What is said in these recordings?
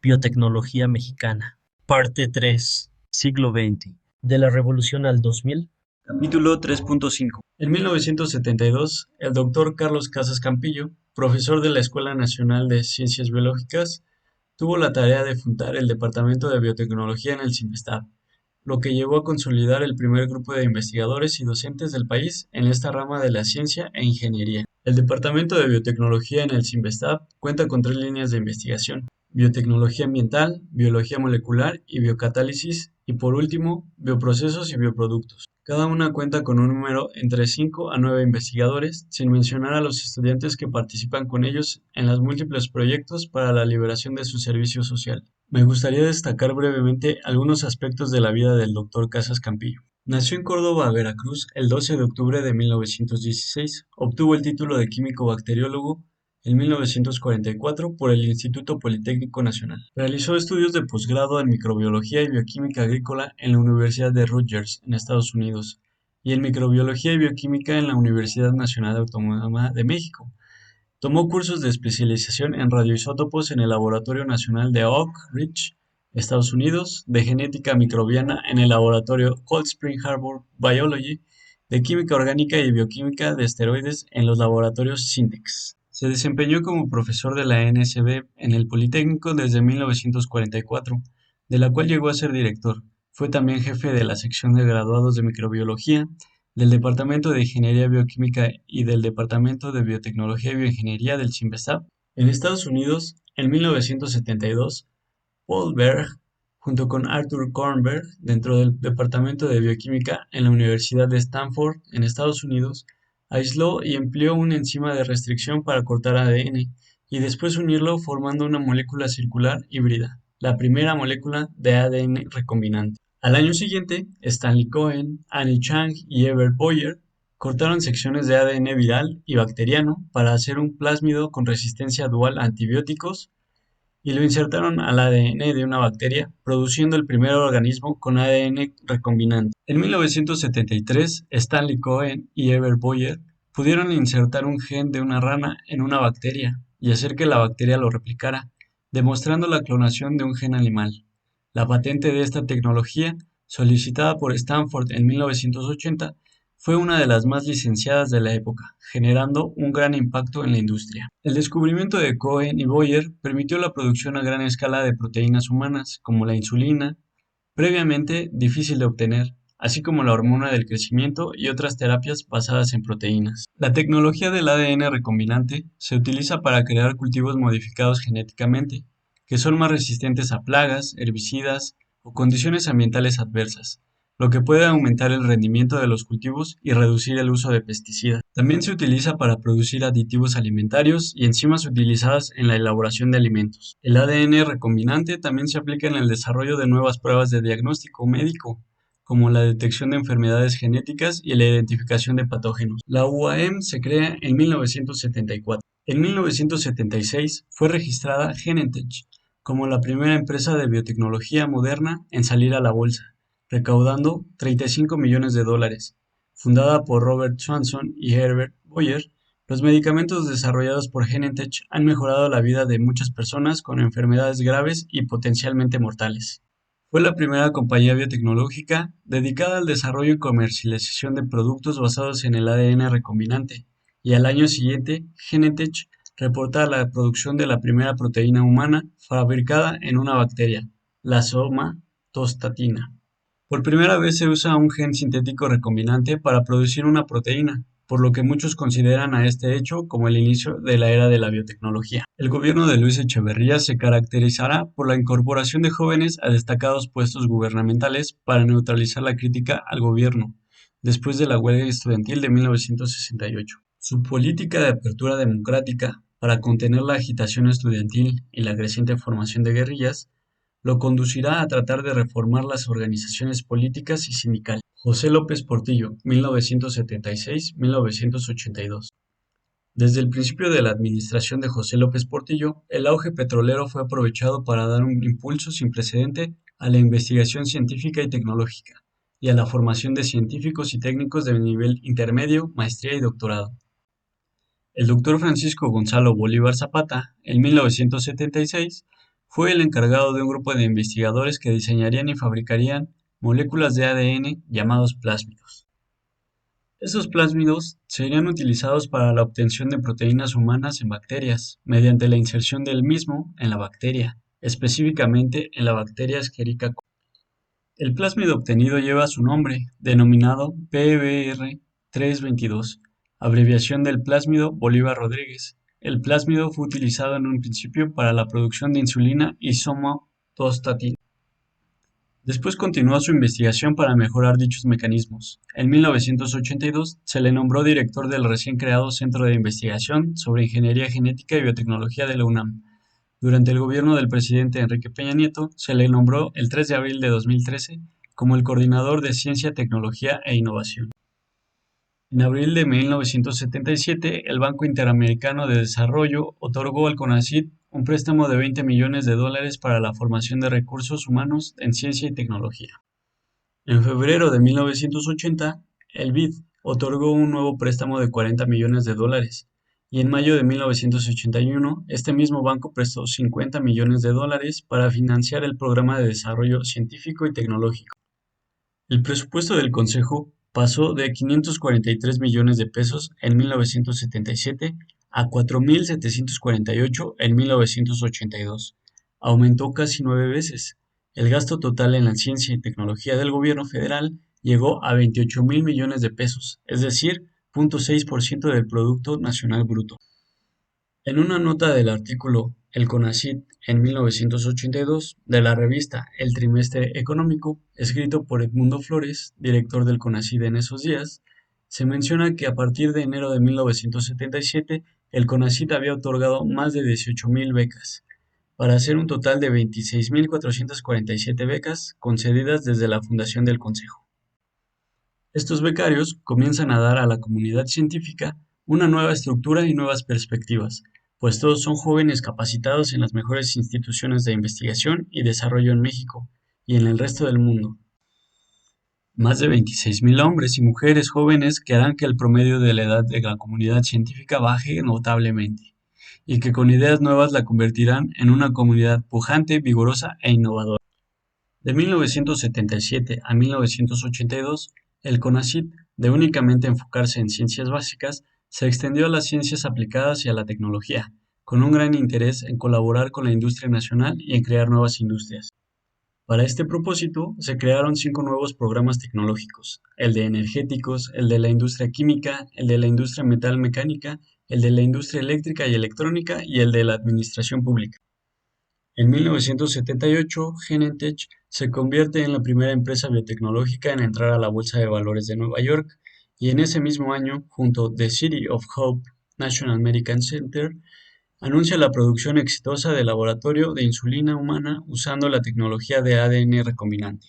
Biotecnología mexicana. Parte 3. Siglo XX. De la Revolución al 2000. Capítulo 3.5. En 1972, el doctor Carlos Casas Campillo, profesor de la Escuela Nacional de Ciencias Biológicas, tuvo la tarea de fundar el Departamento de Biotecnología en el CIMBESTAB, lo que llevó a consolidar el primer grupo de investigadores y docentes del país en esta rama de la ciencia e ingeniería. El Departamento de Biotecnología en el CIMBESTAB cuenta con tres líneas de investigación: biotecnología ambiental, biología molecular y biocatálisis, y por último, bioprocesos y bioproductos. Cada una cuenta con un número entre 5 a 9 investigadores, sin mencionar a los estudiantes que participan con ellos en los múltiples proyectos para la liberación de su servicio social. Me gustaría destacar brevemente algunos aspectos de la vida del Dr. Casas Campillo. Nació en Córdoba, Veracruz, el 12 de octubre de 1916. Obtuvo el título de químico bacteriólogo en 1944 por el Instituto Politécnico Nacional. Realizó estudios de posgrado en microbiología y bioquímica agrícola en la Universidad de Rutgers, en Estados Unidos, y en microbiología y bioquímica en la Universidad Nacional Autónoma de México. Tomó cursos de especialización en radioisótopos en el Laboratorio Nacional de Oak Ridge, Estados Unidos, de genética microbiana en el Laboratorio Cold Spring Harbor Biology, de química orgánica y bioquímica de esteroides en los laboratorios Syntex. Se desempeñó como profesor de la NSB en el Politécnico desde 1944, de la cual llegó a ser director. Fue también jefe de la sección de graduados de microbiología, del Departamento de Ingeniería Bioquímica y del Departamento de Biotecnología y Bioingeniería del CIMBESTAB. En Estados Unidos, en 1972, Paul Berg, junto con Arthur Kornberg, dentro del Departamento de Bioquímica en la Universidad de Stanford, en Estados Unidos, aisló y empleó una enzima de restricción para cortar ADN y después unirlo formando una molécula circular híbrida, la primera molécula de ADN recombinante. Al año siguiente, Stanley Cohen, Annie Chang y Ever Boyer cortaron secciones de ADN viral y bacteriano para hacer un plásmido con resistencia dual a antibióticos y lo insertaron al ADN de una bacteria, produciendo el primer organismo con ADN recombinante. En 1973, Stanley Cohen y Ever Boyer pudieron insertar un gen de una rana en una bacteria y hacer que la bacteria lo replicara, demostrando la clonación de un gen animal. La patente de esta tecnología, solicitada por Stanford en 1980, fue una de las más licenciadas de la época, generando un gran impacto en la industria. El descubrimiento de Cohen y Boyer permitió la producción a gran escala de proteínas humanas, como la insulina, previamente difícil de obtener, así como la hormona del crecimiento y otras terapias basadas en proteínas. La tecnología del ADN recombinante se utiliza para crear cultivos modificados genéticamente, que son más resistentes a plagas, herbicidas o condiciones ambientales adversas, lo que puede aumentar el rendimiento de los cultivos y reducir el uso de pesticidas. También se utiliza para producir aditivos alimentarios y enzimas utilizadas en la elaboración de alimentos. El ADN recombinante también se aplica en el desarrollo de nuevas pruebas de diagnóstico médico, como la detección de enfermedades genéticas y la identificación de patógenos. La UAM se crea en 1974. En 1976 fue registrada Genentech como la primera empresa de biotecnología moderna en salir a la bolsa, recaudando $35 millones. Fundada por Robert Swanson y Herbert Boyer, los medicamentos desarrollados por Genentech han mejorado la vida de muchas personas con enfermedades graves y potencialmente mortales. Fue la primera compañía biotecnológica dedicada al desarrollo y comercialización de productos basados en el ADN recombinante, y al año siguiente, Genentech reporta la producción de la primera proteína humana fabricada en una bacteria, la somatostatina. Por primera vez se usa un gen sintético recombinante para producir una proteína, por lo que muchos consideran a este hecho como el inicio de la era de la biotecnología. El gobierno de Luis Echeverría se caracterizará por la incorporación de jóvenes a destacados puestos gubernamentales para neutralizar la crítica al gobierno, después de la huelga estudiantil de 1968. Su política de apertura democrática para contener la agitación estudiantil y la creciente formación de guerrillas lo conducirá a tratar de reformar las organizaciones políticas y sindicales. José López Portillo, 1976-1982. Desde el principio de la administración de José López Portillo, el auge petrolero fue aprovechado para dar un impulso sin precedente a la investigación científica y tecnológica, y a la formación de científicos y técnicos de nivel intermedio, maestría y doctorado. El doctor Francisco Gonzalo Bolívar Zapata, en 1976, Fue el encargado de un grupo de investigadores que diseñarían y fabricarían moléculas de ADN llamados plásmidos. Esos plásmidos serían utilizados para la obtención de proteínas humanas en bacterias, mediante la inserción del mismo en la bacteria, específicamente en la bacteria Escherichia coli. El plásmido obtenido lleva su nombre, denominado PBr322, abreviación del plásmido Bolívar Rodríguez. El plásmido fue utilizado en un principio para la producción de insulina y somatostatina. Después continuó su investigación para mejorar dichos mecanismos. En 1982 se le nombró director del recién creado Centro de Investigación sobre Ingeniería Genética y Biotecnología de la UNAM. Durante el gobierno del presidente Enrique Peña Nieto, se le nombró el 3 de abril de 2013 como el Coordinador de Ciencia, Tecnología e Innovación. En abril de 1977, el Banco Interamericano de Desarrollo otorgó al CONACYT un préstamo de $20 millones para la formación de recursos humanos en ciencia y tecnología. En febrero de 1980, el BID otorgó un nuevo préstamo de $40 millones y en mayo de 1981, este mismo banco prestó $50 millones para financiar el programa de desarrollo científico y tecnológico. El presupuesto del Consejo pasó de 543 millones de pesos en 1977 a 4.748 en 1982. Aumentó casi 9 veces. El gasto total en la ciencia y tecnología del gobierno federal llegó a 28.000 millones de pesos, es decir, 0.6% del Producto Nacional Bruto. En una nota del artículo El CONACYT en 1982 de la revista El Trimestre Económico, escrito por Edmundo Flores, director del CONACYT en esos días, se menciona que a partir de enero de 1977 el CONACYT había otorgado más de 18.000 becas, para hacer un total de 26.447 becas concedidas desde la fundación del Consejo. Estos becarios comienzan a dar a la comunidad científica una nueva estructura y nuevas perspectivas, pues todos son jóvenes capacitados en las mejores instituciones de investigación y desarrollo en México y en el resto del mundo. Más de 26.000 hombres y mujeres jóvenes que harán que el promedio de la edad de la comunidad científica baje notablemente, y que con ideas nuevas la convertirán en una comunidad pujante, vigorosa e innovadora. De 1977 a 1982, el CONACYT, de únicamente enfocarse en ciencias básicas, se extendió a las ciencias aplicadas y a la tecnología, con un gran interés en colaborar con la industria nacional y en crear nuevas industrias. Para este propósito, se crearon 5 nuevos programas tecnológicos: el de energéticos, el de la industria química, el de la industria metal-mecánica, el de la industria eléctrica y electrónica y el de la administración pública. En 1978, Genentech se convierte en la primera empresa biotecnológica en entrar a la Bolsa de Valores de Nueva York, y en ese mismo año, junto The City of Hope National Medical Center, anuncia la producción exitosa del laboratorio de insulina humana usando la tecnología de ADN recombinante.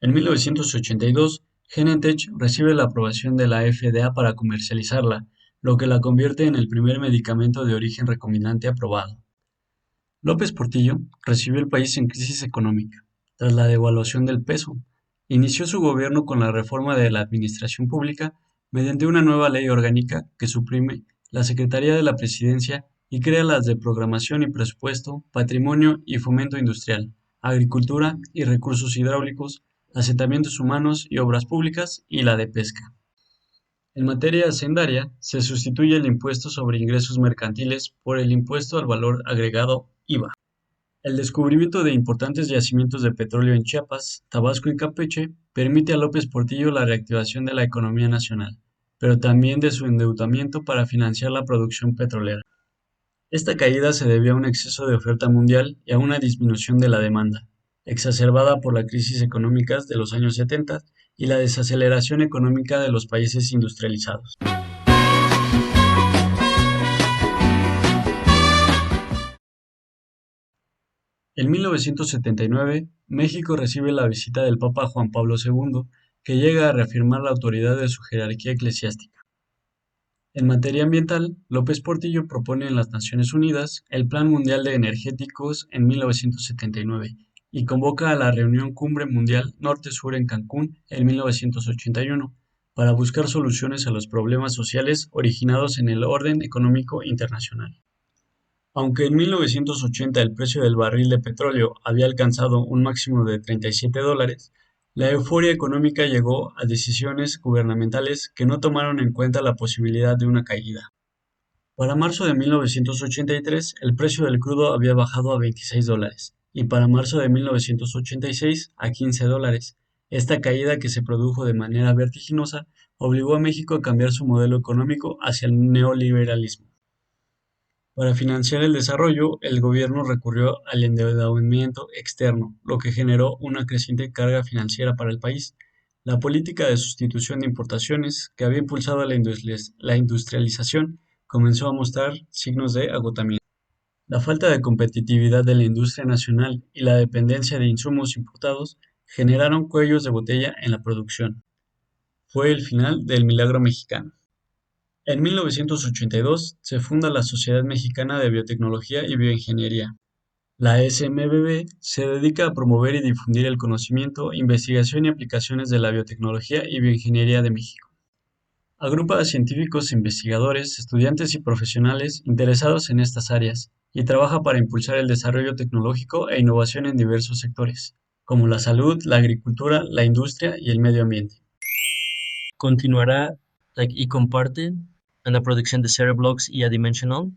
En 1982, Genentech recibe la aprobación de la FDA para comercializarla, lo que la convierte en el primer medicamento de origen recombinante aprobado. López Portillo recibió el país en crisis económica, tras la devaluación del peso. Inició su gobierno con la reforma de la administración pública mediante una nueva ley orgánica que suprime la Secretaría de la Presidencia y crea las de Programación y Presupuesto, Patrimonio y Fomento Industrial, Agricultura y Recursos Hidráulicos, Asentamientos Humanos y Obras Públicas y la de Pesca. En materia hacendaria, se sustituye el impuesto sobre ingresos mercantiles por el impuesto al valor agregado IVA. El descubrimiento de importantes yacimientos de petróleo en Chiapas, Tabasco y Campeche permite a López Portillo la reactivación de la economía nacional, pero también de su endeudamiento para financiar la producción petrolera. Esta caída se debió a un exceso de oferta mundial y a una disminución de la demanda, exacerbada por las crisis económicas de los años 70 y la desaceleración económica de los países industrializados. En 1979, México recibe la visita del Papa Juan Pablo II, que llega a reafirmar la autoridad de su jerarquía eclesiástica. En materia ambiental, López Portillo propone en las Naciones Unidas el Plan Mundial de Energéticos en 1979 y convoca a la Reunión Cumbre Mundial Norte-Sur en Cancún en 1981 para buscar soluciones a los problemas sociales originados en el orden económico internacional. Aunque en 1980 el precio del barril de petróleo había alcanzado un máximo de $37, la euforia económica llegó a decisiones gubernamentales que no tomaron en cuenta la posibilidad de una caída. Para marzo de 1983, el precio del crudo había bajado a $26 y para marzo de 1986 a $15. Esta caída, que se produjo de manera vertiginosa, obligó a México a cambiar su modelo económico hacia el neoliberalismo. Para financiar el desarrollo, el gobierno recurrió al endeudamiento externo, lo que generó una creciente carga financiera para el país. La política de sustitución de importaciones, que había impulsado la industrialización, comenzó a mostrar signos de agotamiento. La falta de competitividad de la industria nacional y la dependencia de insumos importados generaron cuellos de botella en la producción. Fue el final del milagro mexicano. En 1982 se funda la Sociedad Mexicana de Biotecnología y Bioingeniería. La SMBB se dedica a promover y difundir el conocimiento, investigación y aplicaciones de la biotecnología y bioingeniería de México. Agrupa a científicos, investigadores, estudiantes y profesionales interesados en estas áreas y trabaja para impulsar el desarrollo tecnológico e innovación en diversos sectores, como la salud, la agricultura, la industria y el medio ambiente. Continuará y comparte en la producción de Cereblox y Adimensional.